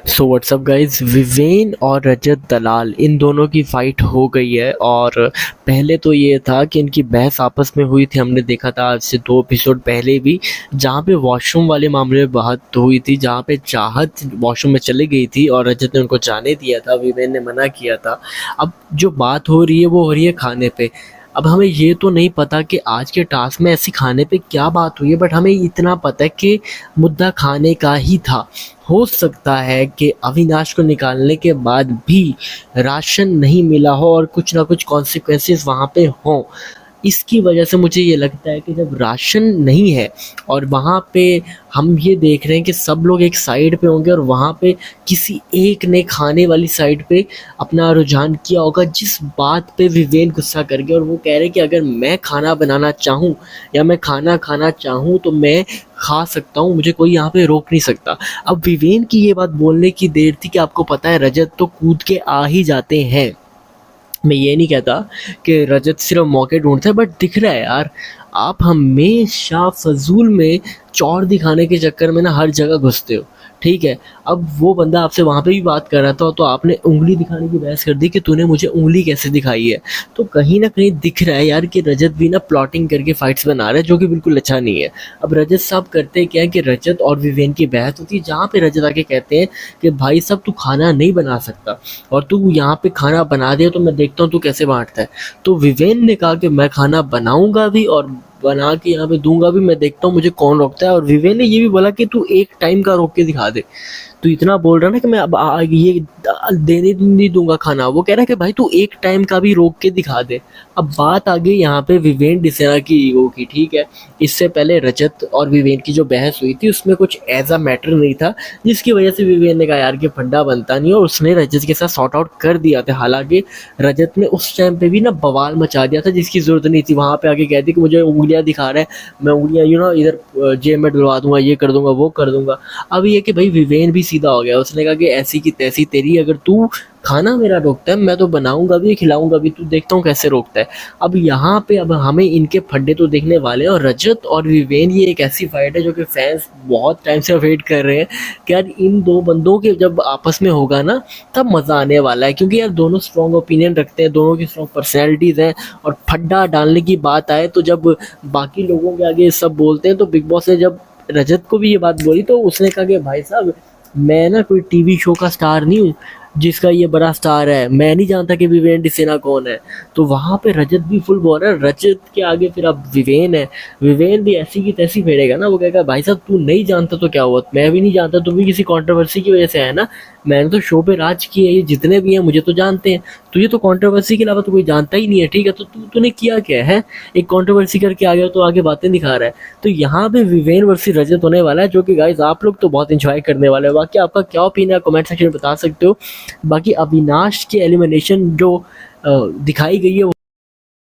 So what's up guys, Viven और रजत दलाल इन दोनों की फाइट हो गई है। और पहले तो ये था कि इनकी बहस आपस में हुई थी, हमने देखा था आज से 2 एपिसोड पहले भी, जहाँ पे वॉशरूम वाले मामले में बात हुई थी, जहाँ पे चाहत वॉशरूम में चली गई थी और रजत ने उनको जाने दिया था, विवेन ने मना किया था। अब जो बात हो रही है वो हो रही है खाने पे। अब हमें ये तो नहीं पता कि आज के टास्क में ऐसी खाने पे क्या बात हुई है, बट हमें इतना पता है कि मुद्दा खाने का ही था। हो सकता है कि अविनाश को निकालने के बाद भी राशन नहीं मिला हो और कुछ ना कुछ कॉन्सिक्वेंसेस वहाँ पे हों। इसकी वजह से मुझे ये लगता है कि जब राशन नहीं है और वहाँ पे हम ये देख रहे हैं कि सब लोग एक साइड पे होंगे और वहाँ पे किसी एक ने खाने वाली साइड पे अपना रुझान किया होगा, जिस बात पे विवेन गुस्सा कर गया और वो कह रहे हैं कि अगर मैं खाना बनाना चाहूँ या मैं खाना खाना चाहूँ तो मैं खा सकता हूँ, मुझे कोई यहाँ पे रोक नहीं सकता। अब विवेन की ये बात बोलने की देर थी कि आपको पता है रजत तो कूद के आ ही जाते हैं। मैं ये नहीं कहता कि रजत सिर्फ मौके ढूंढता है, बट दिख रहा है यार, आप हमेशा फजूल में चौड़ दिखाने के चक्कर में ना हर जगह घुसते हो। ठीक है, अब वो बंदा आपसे वहाँ पे भी बात कर रहा था तो आपने उंगली दिखाने की बहस कर दी कि तूने मुझे उंगली कैसे दिखाई है। तो कहीं ना कहीं दिख रहा है यार कि रजत भी ना प्लॉटिंग करके फाइट्स बना रहा है, जो कि बिल्कुल अच्छा नहीं है। अब रजत साहब करते क्या है कि रजत और विवेन की बहस होती है, जहाँ पे रजत आके कहते हैं कि भाई साहब तू खाना नहीं बना सकता और तू यहाँ पे खाना बना दे तो मैं देखता हूँ तू कैसे बांटता है। तो विवेन ने कहा कि मैं खाना बनाऊंगा भी और बना के यहाँ पे दूंगा भी, मैं देखता हूँ मुझे कौन रोकता है। और विवेन ने ये भी बोला कि तू एक टाइम का रोक के दिखा दे। तू इतना बोल रहा ना कि मैं अब ये देने नहीं दूंगा खाना, वो कह रहा है कि भाई तू एक टाइम का भी रोक के दिखा दे। अब बात आ गई यहाँ पे विवेन डिसेना की ईगो की। ठीक है, इससे पहले रजत और विवेन की जो बहस हुई थी उसमें कुछ ऐसा मैटर नहीं था, जिसकी वजह से विवेन ने कहा यार कि फंडा बनता नहीं, और उसने रजत के साथ सॉर्ट आउट कर दिया था। हालांकि रजत ने उस टाइम पे भी ना बवाल मचा दिया था जिसकी जरूरत नहीं थी। वहां पे आके कहती कि मुझे उंगलियां दिखा रहा है, मैं उंगलियां इधर जेब में डलवा दूंगा, ये कर दूंगा वो कर दूंगा। अब ये कि भाई विवेन भी सीधा हो गया, उसने कहा कि ऐसी की तैसी तेरी, अगर तू खाना मेरा रोकता है मैं तो बनाऊंगा भी खिलाऊंगा भी, तू देखता हूँ कैसे रोकता है। अब यहाँ पे अब हमें इनके फड्डे तो देखने वाले हैं। और रजत और विवेन ये एक ऐसी फाइट है जो कि फैंस बहुत टाइम से वेट कर रहे हैं कि यार इन दो बंदों के जब आपस में होगा ना तब मज़ा आने वाला है, क्योंकि यार दोनों स्ट्रॉन्ग ओपिनियन रखते हैं, दोनों की स्ट्रॉन्ग पर्सनैलिटीज़ हैं। और फड्डा डालने की बात आए तो जब बाकी लोगों के आगे सब बोलते हैं, तो बिग बॉस ने जब रजत को भी ये बात बोली तो उसने कहा कि भाई साहब मैं ना कोई टीवी शो का स्टार नहीं हूँ जिसका ये बड़ा स्टार है, मैं नहीं जानता कि विवेन डिसेना कौन है। तो वहाँ पे रजत भी फुल बोल रहा है। रजत के आगे फिर अब विवेन है, विवेन भी ऐसी की तैसी फेरेगा ना, वो कहेगा भाई साहब तू नहीं जानता तो क्या हुआ, मैं भी नहीं जानता, तू भी किसी कंट्रोवर्सी की वजह से है ना, मैंने तो शो पे राज किया है, ये जितने भी हैं मुझे तो जानते हैं, तुझे तो कंट्रोवर्सी के अलावा तो कोई जानता ही नहीं है। ठीक है, तो तूने किया क्या है, एक कंट्रोवर्सी करके आ गया तो आगे बातें दिखा रहा है। तो यहाँ पे विवेन वर्सेस रजत होने वाला है, जो कि गाइस आप लोग तो बहुत इंजॉय करने वाले हो। बाकी आपका क्या ओपिनियन है कमेंट सेक्शन में बता सकते हो। बाकी अविनाश की एलिमिनेशन जो दिखाई गई है